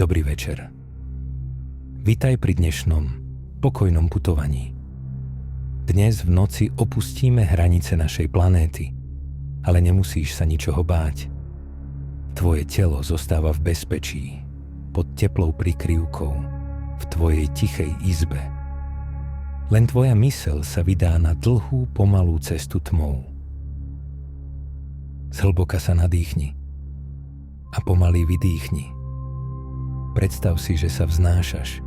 Dobrý večer. Vitaj pri dnešnom pokojnom putovaní. Dnes v noci opustíme hranice našej planéty, ale nemusíš sa ničoho báť. Tvoje telo zostáva v bezpečí, pod teplou prikryvkou, v tvojej tichej izbe. Len tvoja myseľ sa vydá na dlhú, pomalú cestu tmou. Zhlboka sa nadýchni a pomaly vydýchni. Predstav si, že sa vznášaš.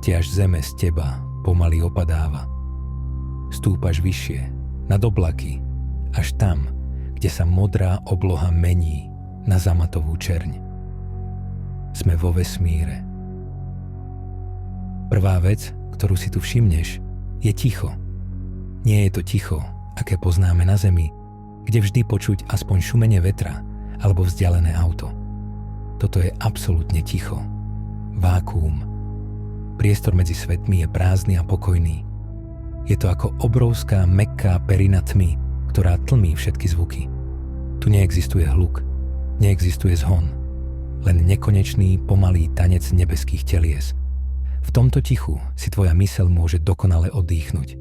Ťaž zeme z teba pomaly opadáva. Stúpaš vyššie, nad oblaky, až tam, kde sa modrá obloha mení na zamatovú čerň. Sme vo vesmíre. Prvá vec, ktorú si tu všimneš, je ticho. Nie je to ticho, aké poznáme na Zemi, kde vždy počuť aspoň šumenie vetra alebo vzdialené auto. Toto je absolútne ticho. Vákuum. Priestor medzi svetmi je prázdny a pokojný. Je to ako obrovská mäkká perina tmy, ktorá tlmí všetky zvuky. Tu neexistuje hluk, neexistuje zhon, len nekonečný, pomalý tanec nebeských telies. V tomto tichu si tvoja myseľ môže dokonale oddychnúť.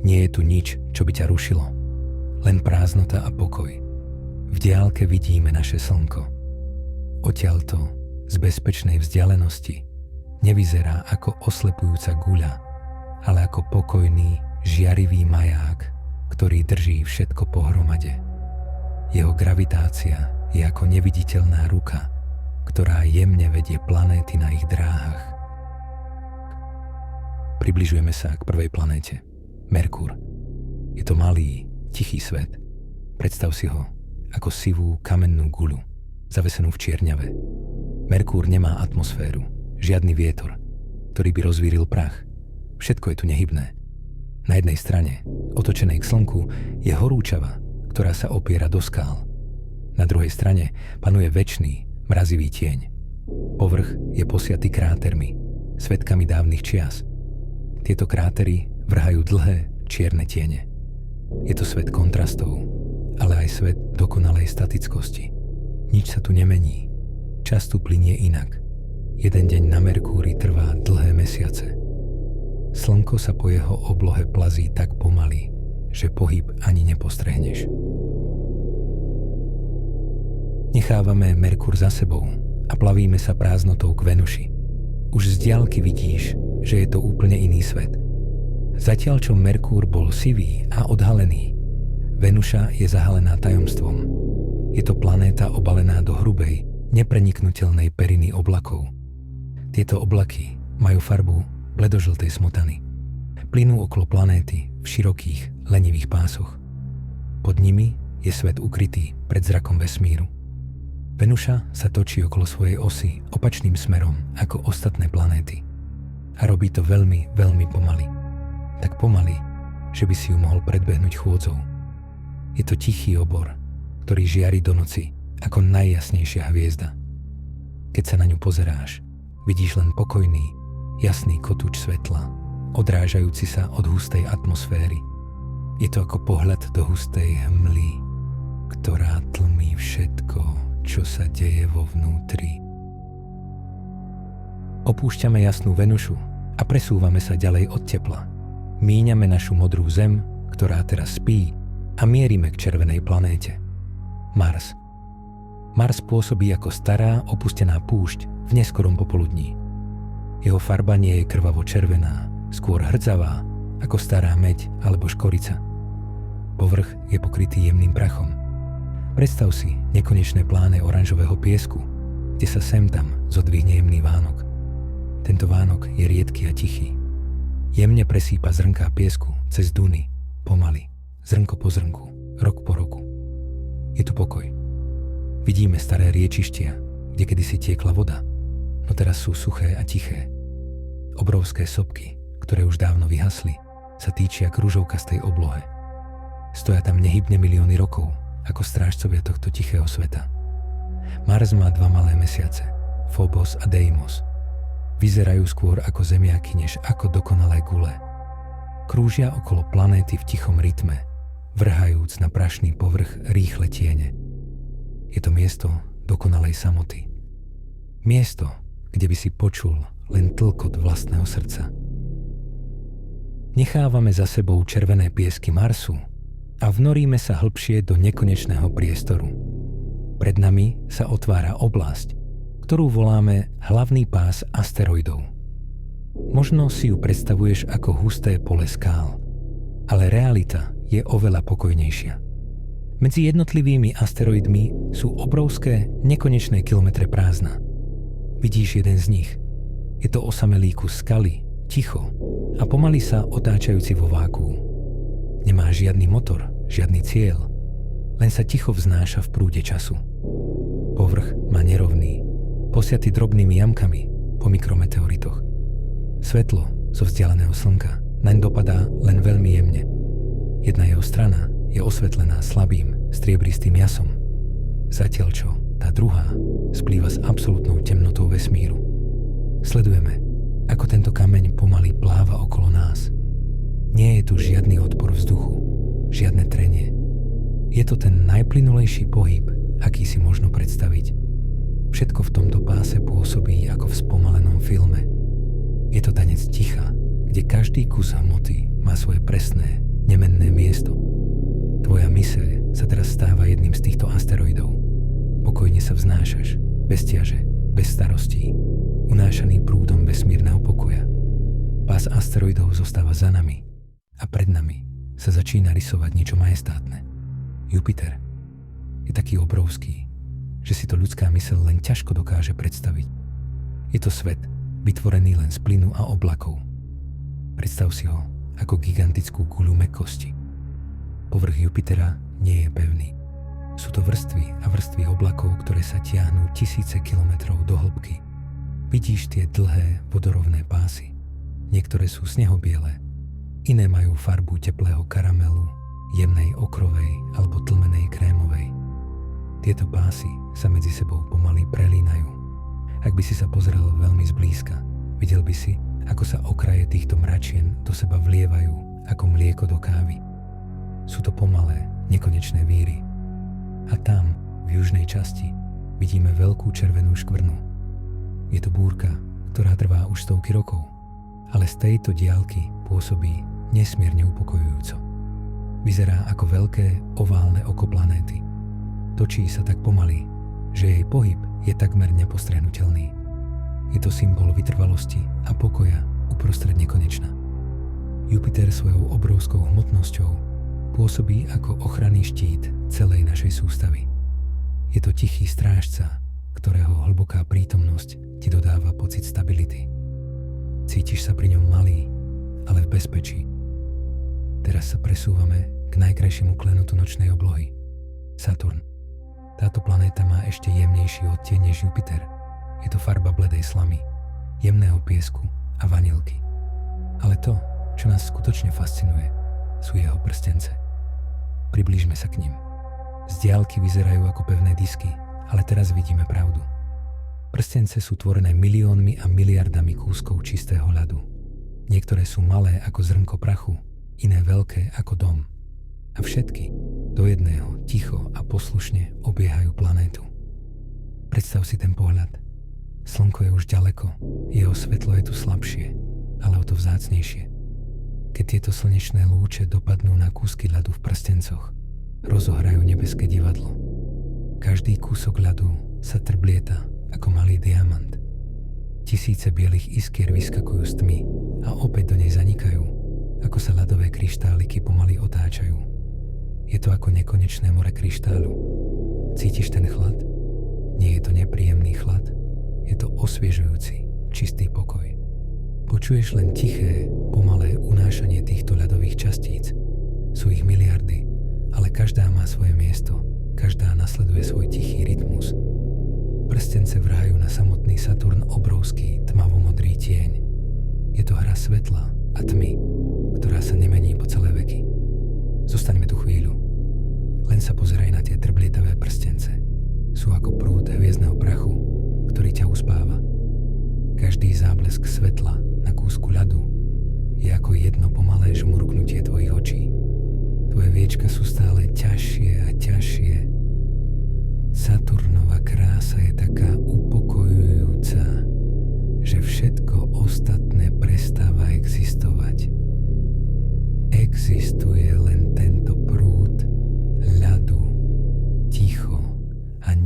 Nie je tu nič, čo by ťa rušilo. Len prázdnota a pokoj. V diaľke vidíme naše slnko. Odtiaľto, z bezpečnej vzdialenosti, nevyzerá ako oslepujúca guľa, ale ako pokojný, žiarivý maják, ktorý drží všetko pohromade. Jeho gravitácia je ako neviditeľná ruka, ktorá jemne vedie planéty na ich dráhach. Približujeme sa k prvej planéte, Merkur. Je to malý, tichý svet. Predstav si ho ako sivú kamennú guľu, zavesenú v čierňave. Merkúr nemá atmosféru, žiadny vietor, ktorý by rozvíril prach. Všetko je tu nehybné. Na jednej strane, otočenej k slnku, je horúčava, ktorá sa opiera do skál. Na druhej strane panuje večný, mrazivý tieň. Povrch je posiatý krátermi, svedkami dávnych čias. Tieto krátery vrhajú dlhé, čierne tiene. Je to svet kontrastov, ale aj svet dokonalej statickosti. Nič sa tu nemení. Čas tu plynie inak. Jeden deň na Merkúri trvá dlhé mesiace. Slnko sa po jeho oblohe plazí tak pomaly, že pohyb ani nepostrehneš. Nechávame Merkur za sebou a plavíme sa prázdnotou k Venuši. Už z diaľky vidíš, že je to úplne iný svet. Zatiaľ čo Merkúr bol sivý a odhalený, Venuša je zahalená tajomstvom. Je to planéta obalená do hrubej, nepreniknutelnej periny oblakov. Tieto oblaky majú farbu bledožltej smotany. Plynú okolo planéty v širokých, lenivých pásoch. Pod nimi je svet ukrytý pred zrakom vesmíru. Venuša sa točí okolo svojej osy opačným smerom ako ostatné planéty. A robí to veľmi, veľmi pomaly. Tak pomaly, že by si ju mohol predbehnúť chôdzou. Je to tichý obor, ktorý žiari do noci ako najjasnejšia hviezda. Keď sa na ňu pozeráš, vidíš len pokojný, jasný kotúč svetla, odrážajúci sa od hustej atmosféry. Je to ako pohľad do hustej hmly, ktorá tlmí všetko, čo sa deje vo vnútri. Opúšťame jasnú Venušu a presúvame sa ďalej od tepla. Míňame našu modrú Zem, ktorá teraz spí, a mierime k červenej planéte. Mars. Mars pôsobí ako stará, opustená púšť v neskorom popoludní. Jeho farba nie je krvavo červená, skôr hrdzavá, ako stará meď alebo škorica. Povrch je pokrytý jemným prachom. Predstav si nekonečné pláne oranžového piesku, kde sa sem tam zodvihne jemný vánok. Tento vánok je riedky a tichý. Jemne presýpa zrnká piesku cez duny, pomaly, zrnko po zrnku, rok po roku. Je tu pokoj. Vidíme staré riečištia, kde kedysi tiekla voda, no teraz sú suché a tiché. Obrovské sopky, ktoré už dávno vyhasli, sa týčia k ružovkastej oblohe. Stoja tam nehybne milióny rokov, ako strážcovia tohto tichého sveta. Mars má 2 malé mesiace, Phobos a Deimos. Vyzerajú skôr ako zemiaky, než ako dokonalé gule. Krúžia okolo planéty v tichom rytme, vrhajúc na prašný povrch rýchle tiene. Je to miesto dokonalej samoty. Miesto, kde by si počul len tlkot vlastného srdca. Nechávame za sebou červené piesky Marsu a vnoríme sa hlbšie do nekonečného priestoru. Pred nami sa otvára oblasť, ktorú voláme hlavný pás asteroidov. Možno si ju predstavuješ ako husté pole skál, ale realita je oveľa pokojnejšia. Medzi jednotlivými asteroidmi sú obrovské, nekonečné kilometre prázdna. Vidíš jeden z nich. Je to osamelý kus skaly, ticho a pomaly sa otáčajúci vo vákuu. Nemá žiadny motor, žiadny cieľ, len sa ticho vznáša v prúde času. Povrch má nerovný, posiaty drobnými jamkami po mikrometeoritoch. Svetlo zo vzdialeného slnka naň dopadá len veľmi jemne. Jedna jeho strana je osvetlená slabým, striebristým jasom, zatiaľ čo tá druhá splýva s absolútnou temnotou vesmíru. Sledujeme, ako tento kameň pomaly pláva okolo nás. Nie je tu žiadny odpor vzduchu, žiadne trenie. Je to ten najplynulejší pohyb, aký si možno predstaviť. Všetko v tomto páse pôsobí ako v spomalenom filme. Je to tanec ticha, kde každý kus hmoty má svoje presné, nemenné miesto. Tvoja myseľ sa teraz stáva jedným z týchto asteroidov. Pokojne sa vznášaš, bez ťaže, bez starostí, unášaný prúdom vesmírneho pokoja. Pás asteroidov zostáva za nami a pred nami sa začína rysovať niečo majestátne. Jupiter je taký obrovský, že si to ľudská myseľ len ťažko dokáže predstaviť. Je to svet, vytvorený len z plynu a oblakov. Predstav si ho ako gigantickú guľu mäkkosti. Povrch Jupitera nie je pevný. Sú to vrstvy a vrstvy oblakov, ktoré sa tiahnú tisíce kilometrov do hĺbky. Vidíš tie dlhé vodorovné pásy. Niektoré sú snehobiele, iné majú farbu teplého karamelu, jemnej okrovej alebo tlmenej krémovej. Tieto pásy sa medzi sebou pomaly prelínajú. Ak by si sa pozrel veľmi zblízka, videl by si, ako sa okraje týchto mračien do seba vlievajú ako mlieko do kávy. Sú to pomalé, nekonečné víry. A tam, v južnej časti, vidíme veľkú červenú škvrnu. Je to búrka, ktorá trvá už stovky rokov, ale z tejto diaľky pôsobí nesmierne upokojujúco. Vyzerá ako veľké oválne oko planéty. Točí sa tak pomaly, že jej pohyb je takmer nepostrehnuteľný. Je to symbol vytrvalosti a pokoja uprostred nekonečna. Jupiter svojou obrovskou hmotnosťou pôsobí ako ochranný štít celej našej sústavy. Je to tichý strážca, ktorého hlboká prítomnosť ti dodáva pocit stability. Cítiš sa pri ňom malý, ale v bezpečí. Teraz sa presúvame k najkrajšiemu klenotu nočnej oblohy. Saturn. Táto planéta má ešte jemnejší odtieň než Jupiter. Je to farba bledej slamy, jemného piesku a vanilky. Ale to, čo nás skutočne fascinuje, sú jeho prstence. Priblížme sa k nim. Z diaľky vyzerajú ako pevné disky, ale teraz vidíme pravdu. Prstence sú tvorené miliónmi a miliardami kúskov čistého ľadu. Niektoré sú malé ako zrnko prachu, iné veľké ako dom. A všetky do jedného ticho a poslušne obiehajú planétu. Predstav si ten pohľad. Slnko je už ďaleko, jeho svetlo je tu slabšie, ale o to vzácnejšie. Keď tieto slnečné lúče dopadnú na kúsky ľadu v prstencoch, rozohrajú nebeské divadlo. Každý kúsok ľadu sa trblieta ako malý diamant. Tisíce bielých iskier vyskakujú z tmy a opäť do nej zanikajú, ako sa ľadové kryštáliky pomaly otáčajú. Je to ako nekonečné more kryštálu. Cítiš ten chlad? Nie je to nepríjemný chlad, je to osviežujúci, čistý pokoj. Počuješ len tiché, pomalé unášanie týchto ľadových častíc. Sú ich miliardy, ale každá má svoje miesto, každá nasleduje svoj tichý rytmus. Prstence vrahajú na samotný Saturn obrovský, tmavomodrý tieň. Je to hra svetla a tmy, ktorá sa nemení po celé veky. Zostaňme tu chvíľu. Len sa pozeraj na tie trblietavé prstence. Sú ako prúd hviezdneho prachu, ktorý ťa uspáva. Každý záblesk svetla na kúsku ľadu je ako jedno pomalé žmurknutie tvojich očí. Tvoje viečka sú stále ťažšie a ťažšie. Saturnova krása je taká upokojujúca,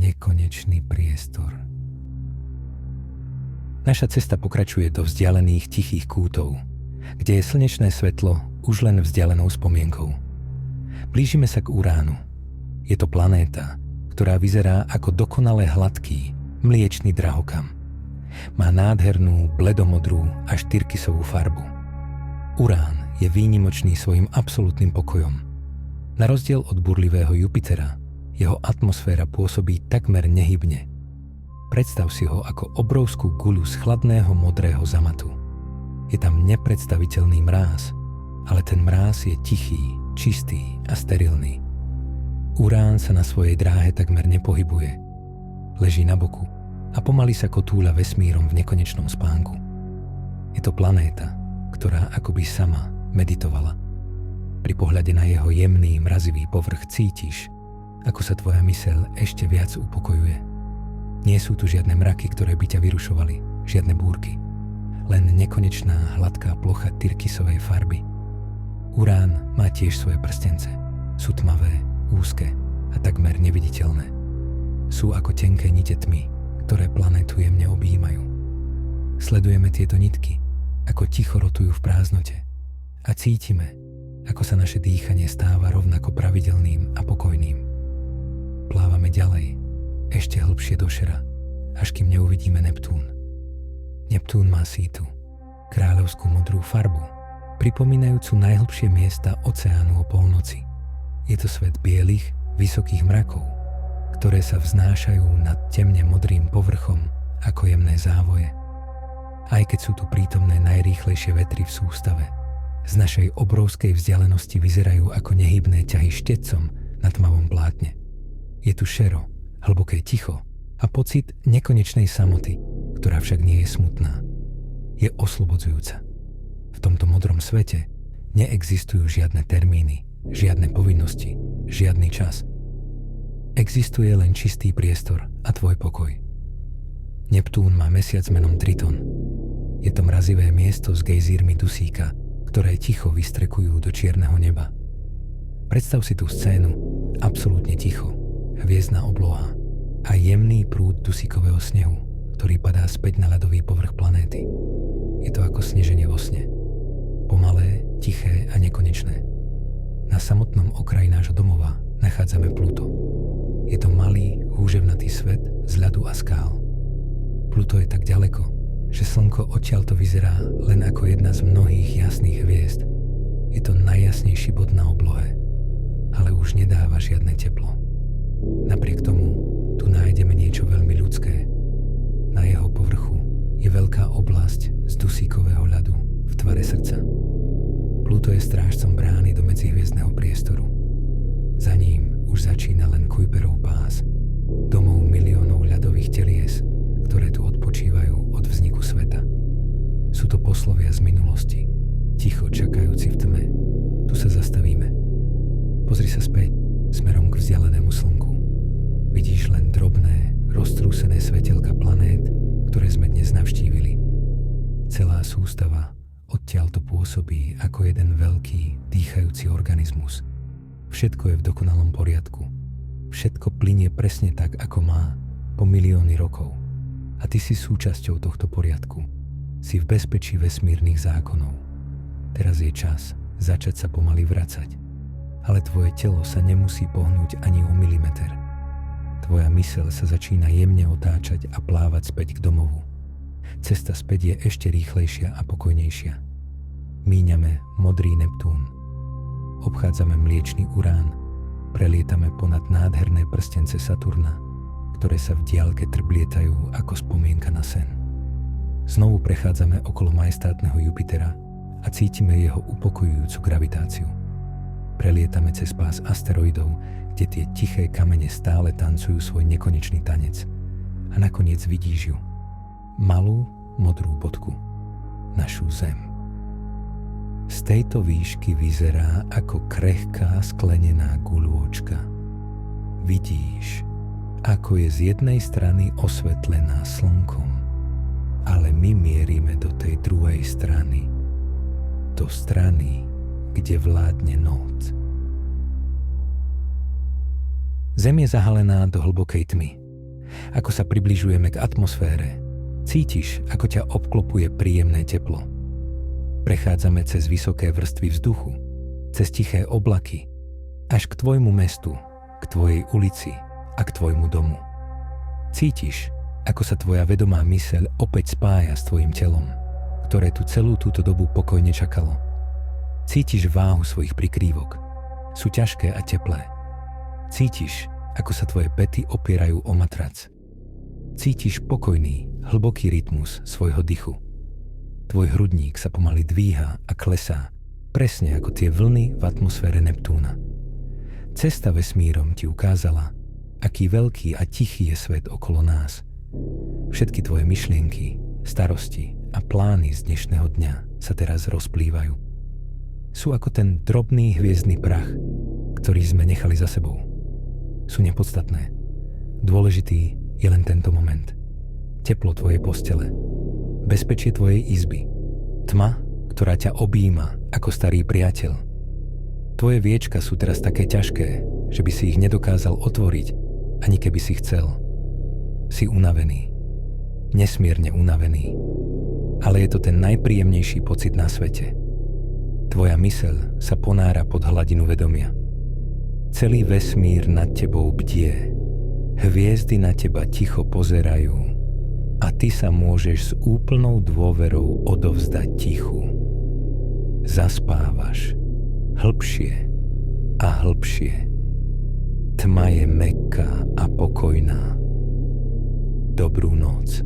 nekonečný priestor. Naša cesta pokračuje do vzdialených tichých kútov, kde je slnečné svetlo už len vzdialenou spomienkou. Blížime sa k Uránu. Je to planéta, ktorá vyzerá ako dokonale hladký, mliečny drahokam. Má nádhernú, bledomodrú až tyrkysovú farbu. Urán je výnimočný svojim absolútnym pokojom. Na rozdiel od burlivého Jupitera, jeho atmosféra pôsobí takmer nehybne. Predstav si ho ako obrovskú guľu z chladného modrého zamatu. Je tam nepredstaviteľný mráz, ale ten mráz je tichý, čistý a sterilný. Urán sa na svojej dráhe takmer nepohybuje. Leží na boku a pomaly sa kotúľa vesmírom v nekonečnom spánku. Je to planéta, ktorá akoby sama meditovala. Pri pohľade na jeho jemný, mrazivý povrch cítiš, ako sa tvoja myseľ ešte viac upokojuje. Nie sú tu žiadne mraky, ktoré by ťa vyrušovali, žiadne búrky. Len nekonečná, hladká plocha tyrkysovej farby. Urán má tiež svoje prstence. Sú tmavé, úzke a takmer neviditeľné. Sú ako tenké nite tmy, ktoré planétu jemne objímajú. Sledujeme tieto nitky, ako ticho rotujú v prázdnote a cítime, ako sa naše dýchanie stáva rovnako pravidelným a pokojným. Plávame ďalej, ešte hlbšie do šera, až kým neuvidíme Neptún. Neptún má sítu, kráľovskú modrú farbu, pripomínajúcu najhlbšie miesta oceánu o polnoci. Je to svet bielých, vysokých mrakov, ktoré sa vznášajú nad temne modrým povrchom ako jemné závoje. Aj keď sú tu prítomné najrýchlejšie vetry v sústave, z našej obrovskej vzdialenosti vyzerajú ako nehybné ťahy štecom na tmavom plátne. Je tu šero, hlboké ticho a pocit nekonečnej samoty, ktorá však nie je smutná. Je oslobodzujúca. V tomto modrom svete neexistujú žiadne termíny, žiadne povinnosti, žiadny čas. Existuje len čistý priestor a tvoj pokoj. Neptún má mesiac menom Triton. Je to mrazivé miesto s gejzírmi dusíka, ktoré ticho vystrekujú do čierneho neba. Predstav si tú scénu, absolútne ticho, hviezdna obloha a jemný prúd dusíkového snehu, ktorý padá späť na ľadový povrch planéty. Je to ako sneženie vo sne. Pomalé, tiché a nekonečné. Na samotnom okraji nášho domova nachádzame Pluto. Je to malý, húževnatý svet z ľadu a skál. Pluto je tak ďaleko, že slnko odtiaľto vyzerá len ako jedna z mnohých jasných hviezd. Je to najjasnejší bod na oblohe, ale už nedáva žiadne teplo. Napriek tomu tu nájdeme niečo veľmi ľudské. Na jeho povrchu je veľká oblasť z dusíkového ľadu v tvare srdca. Pluto je strážcom brány do medzihviezdneho priestoru. Za ním už začína len Kuiperov pás, domov miliónov ľadových telies, ktoré tu odpočívajú od vzniku sveta. Sú to poslovia z minulosti, ticho čakajúci v tme. Tu sa zastavíme. Pozri sa späť, smerom k vzdialenému slnku. Vidíš len drobné, roztrúsené svetelka planét, ktoré sme dnes navštívili. Celá sústava odtiaľto pôsobí ako jeden veľký, dýchajúci organizmus. Všetko je v dokonalom poriadku. Všetko plynie presne tak, ako má, po milióny rokov. A ty si súčasťou tohto poriadku. Si v bezpečí vesmírnych zákonov. Teraz je čas začať sa pomaly vracať. Ale tvoje telo sa nemusí pohnúť ani o milimeter. Tvoja myseľ sa začína jemne otáčať a plávať späť k domovu. Cesta späť je ešte rýchlejšia a pokojnejšia. Míňame modrý Neptún. Obchádzame mliečny Urán. Prelietame ponad nádherné prstence Saturna, ktoré sa v diaľke trblietajú ako spomienka na sen. Znovu prechádzame okolo majestátneho Jupitera a cítime jeho upokojujúcu gravitáciu. Prelietame cez pás asteroidov, kde tie tiché kamene stále tancujú svoj nekonečný tanec. A nakoniec vidíš ju. Malú, modrú bodku. Našu Zem. Z tejto výšky vyzerá ako krehká sklenená guľôčka. Vidíš, ako je z jednej strany osvetlená slnkom, ale my mierime do tej druhej strany. Do strany, kde vládne noc. Zem je zahalená do hlbokej tmy. Ako sa približujeme k atmosfére, cítiš, ako ťa obklopuje príjemné teplo. Prechádzame cez vysoké vrstvy vzduchu, cez tiché oblaky, až k tvojmu mestu, k tvojej ulici a k tvojmu domu. Cítiš, ako sa tvoja vedomá myseľ opäť spája s tvojim telom, ktoré tu celú túto dobu pokojne čakalo. Cítiš váhu svojich prikrývok. Sú ťažké a teplé. Cítiš, ako sa tvoje pety opierajú o matrac. Cítiš pokojný, hlboký rytmus svojho dychu. Tvoj hrudník sa pomaly dvíha a klesá, presne ako tie vlny v atmosfére Neptúna. Cesta vesmírom ti ukázala, aký veľký a tichý je svet okolo nás. Všetky tvoje myšlienky, starosti a plány z dnešného dňa sa teraz rozplývajú. Sú ako ten drobný hviezdny prach, ktorý sme nechali za sebou. Sú nepodstatné. Dôležitý je len tento moment. Teplo tvojej postele. Bezpečie tvojej izby. Tma, ktorá ťa objíma ako starý priateľ. Tvoje viečka sú teraz také ťažké, že by si ich nedokázal otvoriť, ani keby si chcel. Si unavený. Nesmierne unavený. Ale je to ten najpríjemnejší pocit na svete. Tvoja myseľ sa ponára pod hladinu vedomia. Celý vesmír nad tebou bdie. Hviezdy na teba ticho pozerajú a ty sa môžeš s úplnou dôverou odovzdať tichu. Zaspávaš hlbšie a hlbšie. Tma je mäkká a pokojná. Dobrú noc.